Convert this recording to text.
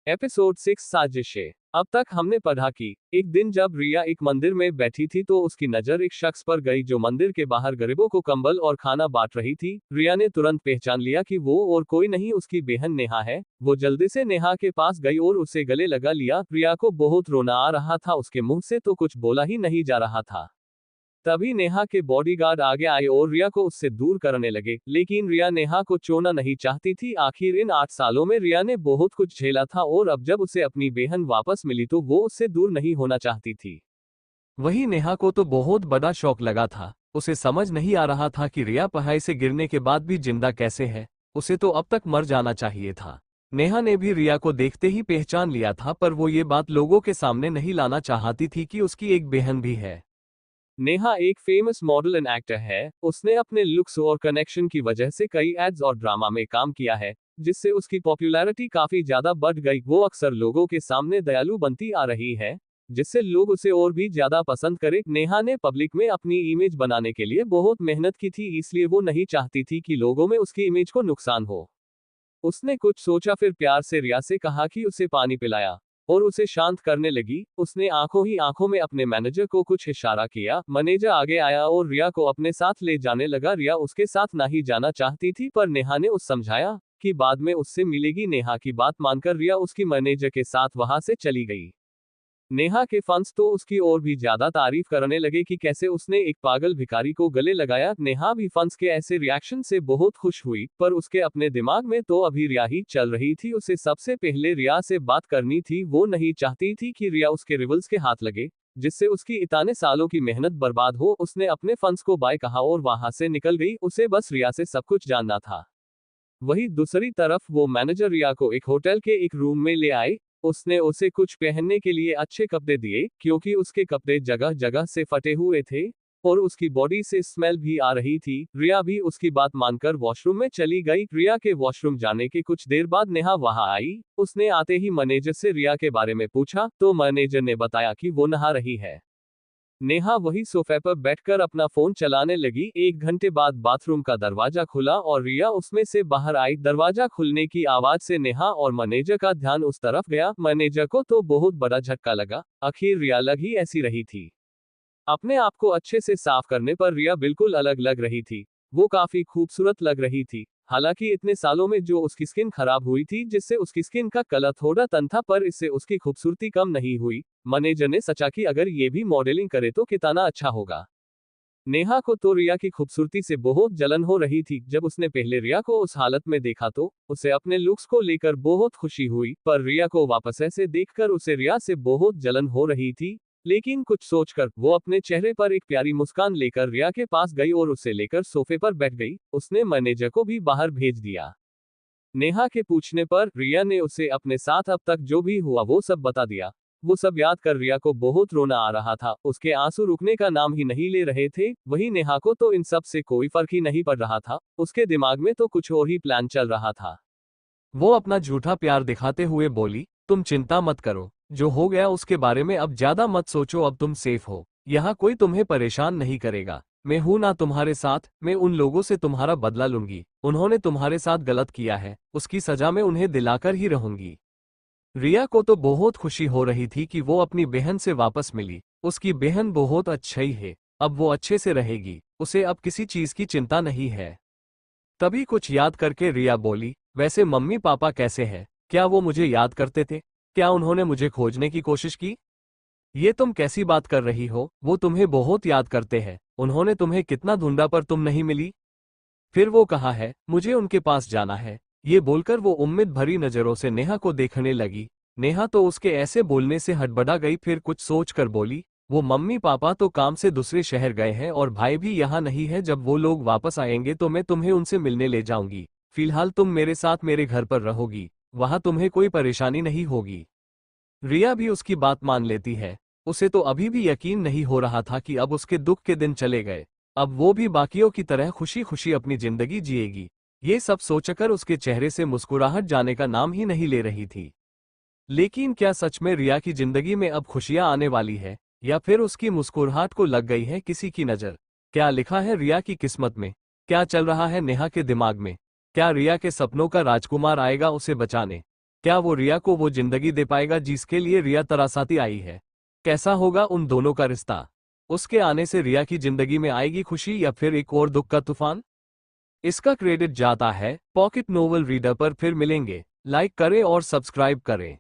Episode 6 साजिशें। अब तक हमने पढ़ा कि एक दिन जब रिया एक मंदिर में बैठी थी तो उसकी नजर एक शख्स पर गई जो मंदिर के बाहर गरीबों को कंबल और खाना बांट रही थी। रिया ने तुरंत पहचान लिया कि वो और कोई नहीं उसकी बहन नेहा है। वो जल्दी से नेहा के पास गई और उसे गले लगा लिया। रिया को बहुत रोना आ रहा था, उसके मुंह से तो कुछ बोला ही नहीं जा रहा था। तभी नेहा के बॉडीगार्ड आगे आए और रिया को उससे दूर करने लगे, लेकिन रिया नेहा को छोड़ना नहीं चाहती थी। आखिर इन 8 सालों में रिया ने बहुत कुछ झेला था और अब जब उसे अपनी बहन वापस मिली तो वो उससे दूर नहीं होना चाहती थी। वही नेहा को तो बहुत बड़ा शौक लगा था। उसे समझ नहीं आ रहा था कि रिया पहाड़ी से गिरने के बाद भी जिंदा कैसे है। उसे तो अब तक मर जाना चाहिए था। नेहा ने भी रिया को देखते ही पहचान लिया था, पर वो ये बात लोगों के सामने नहीं लाना चाहती थी कि उसकी एक बहन भी है। नेहा एक फेमस मॉडल एंड एक्टर है। उसने अपने लुक्स और कनेक्शन की वजह से कई एड्स और ड्रामा में काम किया है, जिससे उसकी पॉपुलैरिटी काफी ज्यादा बढ़ गई। वो अक्सर लोगों के सामने दयालु बनती आ रही है, जिससे लोग उसे और भी ज्यादा पसंद करें। नेहा ने पब्लिक में अपनी इमेज बनाने के लिए बहुत मेहनत की थी, इसलिए वो नहीं चाहती थी कि लोगों में उसकी इमेज को नुकसान हो। उसने कुछ सोचा, फिर प्यार से रिया से कहा कि उसे पानी पिलाया और उसे शांत करने लगी। उसने आंखों ही आंखों में अपने मैनेजर को कुछ इशारा किया। मैनेजर आगे आया और रिया को अपने साथ ले जाने लगा। रिया उसके साथ नहीं जाना चाहती थी, पर नेहा ने उस समझाया कि बाद में उससे मिलेगी। नेहा की बात मानकर रिया उसकी मैनेजर के साथ वहां से चली गई। नेहा के फंस तो उसकी और भी ज्यादा तारीफ करने लगे कि कैसे उसने एक पागल भिखारी को गले लगाया। नेहा भी फंस के ऐसे रिएक्शन से बहुत खुश हुई, पर उसके अपने दिमाग में तो अभी रिया ही चल रही थी। उसे सबसे पहले रिया से बात करनी थी। वो नहीं चाहती थी कि रिया उसके रिवल्स के हाथ लगे, जिससे उसकी इतने सालों की मेहनत बर्बाद हो। उसने अपने फंस को बाय कहा और वहां से निकल गई। उसे बस रिया से सब कुछ जानना था। वही दूसरी तरफ वो मैनेजर रिया को एक होटल के एक रूम में ले आए। उसने उसे कुछ पहनने के लिए अच्छे कपड़े दिए, क्योंकि उसके कपड़े जगह जगह से फटे हुए थे और उसकी बॉडी से स्मेल भी आ रही थी। रिया भी उसकी बात मानकर वॉशरूम में चली गई। रिया के वॉशरूम जाने के कुछ देर बाद नेहा वहां आई। उसने आते ही मैनेजर से रिया के बारे में पूछा तो मैनेजर ने बताया कि वो नहा रही है। नेहा वही सोफे पर बैठकर अपना फोन चलाने लगी। 1 घंटे बाद बाथरूम का दरवाजा खुला और रिया उसमें से बाहर आई। दरवाजा खुलने की आवाज से नेहा और मैनेजर का ध्यान उस तरफ गया। मैनेजर को तो बहुत बड़ा झटका लगा। आखिर रिया लग ही ऐसी रही थी। अपने आप को अच्छे से साफ करने पर रिया बिल्कुल अलग लग रही थी। वो काफी खूबसूरत लग रही थी। हालांकि इतने सालों में जो उसकी स्किन खराब हुई थी, जिससे उसकी स्किन का कलर थोड़ा तन था, पर इससे उसकी खूबसूरती कम नहीं हुई। मैनेजर ने सोचा कि अगर ये भी मॉडलिंग करे तो कितना अच्छा होगा। नेहा को तो रिया की खूबसूरती से बहुत जलन हो रही थी। जब उसने पहले रिया को उस हालत में देखा तो उसे अपने लुक्स को लेकर बहुत खुशी हुई, पर रिया को वापस ऐसे देखकर उसे रिया से बहुत जलन हो रही थी। लेकिन कुछ सोचकर वो अपने चेहरे पर एक प्यारी मुस्कान लेकर रिया के पास गई और उसे लेकर सोफे पर बैठ गई। उसने मैनेजर को भी बाहर भेज दिया। नेहा के पूछने पर रिया ने उसे अपने साथ अब तक जो भी हुआ वो सब बता दिया। वो सब याद कर रिया को बहुत रोना आ रहा था। उसके आंसू रुकने का नाम ही नहीं ले रहे थे। वही नेहा को तो इन सब से कोई फर्क ही नहीं पड़ रहा था। उसके दिमाग में तो कुछ और ही प्लान चल रहा था। वो अपना झूठा प्यार दिखाते हुए बोली, तुम चिंता मत करो, जो हो गया उसके बारे में अब ज्यादा मत सोचो। अब तुम सेफ हो, यहाँ कोई तुम्हें परेशान नहीं करेगा। मैं हूं ना तुम्हारे साथ। मैं उन लोगों से तुम्हारा बदला लूंगी। उन्होंने तुम्हारे साथ गलत किया है, उसकी सजा मैं उन्हें दिलाकर ही रहूंगी। रिया को तो बहुत खुशी हो रही थी कि वो अपनी बहन से वापस मिली। उसकी बहन बहुत अच्छी है, अब वो अच्छे से रहेगी। उसे अब किसी चीज की चिंता नहीं है। तभी कुछ याद करके रिया बोली, वैसे मम्मी पापा कैसे हैं? क्या वो मुझे याद करते थे? क्या उन्होंने मुझे खोजने की कोशिश की? ये तुम कैसी बात कर रही हो? वो तुम्हें बहुत याद करते हैं। उन्होंने तुम्हें कितना ढूंढा पर तुम नहीं मिली। फिर वो कहा है, मुझे उनके पास जाना है। ये बोलकर वो उम्मीद भरी नजरों से नेहा को देखने लगी। नेहा तो उसके ऐसे बोलने से हड़बड़ा गई, फिर कुछ सोचकर बोली, वो मम्मी पापा तो काम से दूसरे शहर गए हैं और भाई भी यहाँ नहीं है। जब वो लोग वापस आएंगे तो मैं तुम्हें उनसे मिलने ले जाऊंगी। फिलहाल तुम मेरे साथ मेरे घर पर रहोगी, वहां तुम्हें कोई परेशानी नहीं होगी। रिया भी उसकी बात मान लेती है। उसे तो अभी भी यकीन नहीं हो रहा था कि अब उसके दुख के दिन चले गए। अब वो भी बाकियों की तरह खुशी खुशी अपनी जिंदगी जिएगी। ये सब सोचकर उसके चेहरे से मुस्कुराहट जाने का नाम ही नहीं ले रही थी। लेकिन क्या सच में रिया की जिंदगी में अब खुशियां आने वाली है, या फिर उसकी मुस्कुराहट को लग गई है किसी की नजर? क्या लिखा है रिया की किस्मत में? क्या चल रहा है नेहा के दिमाग में? क्या रिया के सपनों का राजकुमार आएगा उसे बचाने? क्या वो रिया को वो जिंदगी दे पाएगा जिसके लिए रिया तरासाती आई है? कैसा होगा उन दोनों का रिश्ता? उसके आने से रिया की जिंदगी में आएगी खुशी या फिर एक और दुख का तूफान? इसका क्रेडिट जाता है पॉकेट नोवेल रीडर पर। फिर मिलेंगे। लाइक करें और सब्सक्राइब करें।